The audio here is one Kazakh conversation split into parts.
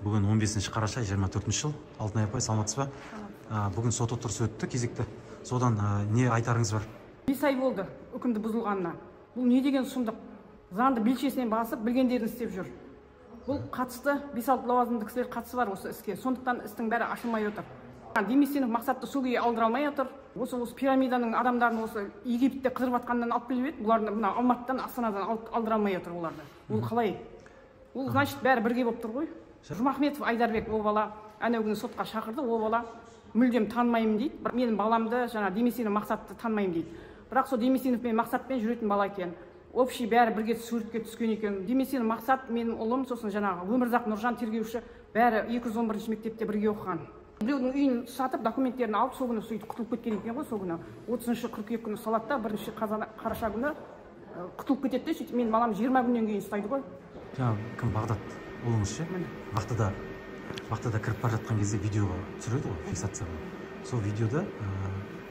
Бүгін 15 қараша 24 жыл. Алтынай апай, саламатсыз ба? Бүгін сот отырысы өтті, кезекті. Содан не айтарыңыз бар? 5 ай болды үкімді бұзылғанына. Бұл не деген сұмдық? Заңды белшесінен басып, білгендерін істеп жүр. Бұл қатысты 5-6 лауазымды кісілер қатысы бар осы іске. Сондықтан істің бәрі ашылмай отыр. Демесенов мақсатты сол күйі алдыра алмай отыр. Осы пирамиданың адамдарын осы Египетте қыдырып жатқаннан алып келіп еді. Бұларды мына Алматыдан, Астанадан алдыра алмай отыр оларды. Ол қалай? Ол значит бәрі бірге болып тұр ғой. Жұмахметов Айдарбек ол бала әнеу күні сотқа шақырды. Ол бала мүлдем танымаймын дейді. Менің баламды жаңа Демесенов мақсатты танымаймын дейді. Бірақ сол Демесенов мен мақсатпен жүретін бала екен. Общий бәрі бірге суретке түскен екен. Демесенов мақсат менің ұлым, сосын жаңағы Өмірзақ Нұржан тергеуші бәрі 211 мектепте бірге оқыған. Біреудің үйін сатып, документтерін алып, сол күні сөйтіп құтылып кеткен екен ғой, сол күні. 30 қыркүйек күні салатта, 1 қараша күні құтылып кетеді, сөйтіп менің балам 20 күннен кейін ұстайды ғой. Кім Бағдат ұлыңыз ше? Вахтада кіріп бара жатқан кезде видео түсіреді ғой, фиксацияға. Сол видеода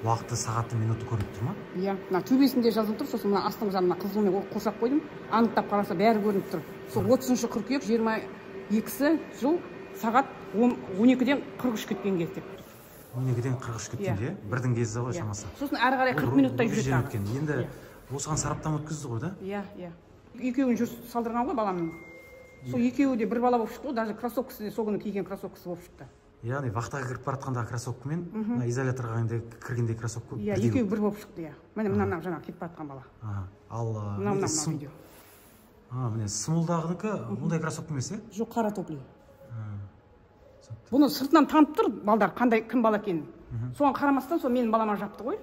уақыты, сағаты, минуты көрініп тұр ма? Иә, мына төбесінде жазылып тұр, сосын мына астың жағына қызылмен қоршап қойдым. Анықтап қараса бәрі көрініп тұр. Сол 30 қыркүйек 22 жыл сағат 12-ден 43 кеткен кезде. 12-ден 43 кеткенде, бірдің кезі ғой шамасы. Сосын әрі қарай 40 минуттай жүреді. Енді осыған сараптама өткізді ғой да? Иә. Екеуін жүр салдырған ғой баламның. Сол екеуі де бір бала болып шықты ғой, даже кроссовкасы де сол күні киген кроссовкасы болып шықты. Яғни вахтаға кіріп бара жатқандағы кроссовка мен изоляторға кіргенде кроссовка. Иә, екеуі бір болып шықты, иә. Міне мына жаңа кетіп бара жатқан бала. Ал мына видео. Міне Смолдағынікі мұндай кроссовка емес, е? Жоқ, қара топлы. Бұны сыртынан танып тұр балдар, қандай кім бала екенін. Соған қарамастан сол менің балама жапты ғой.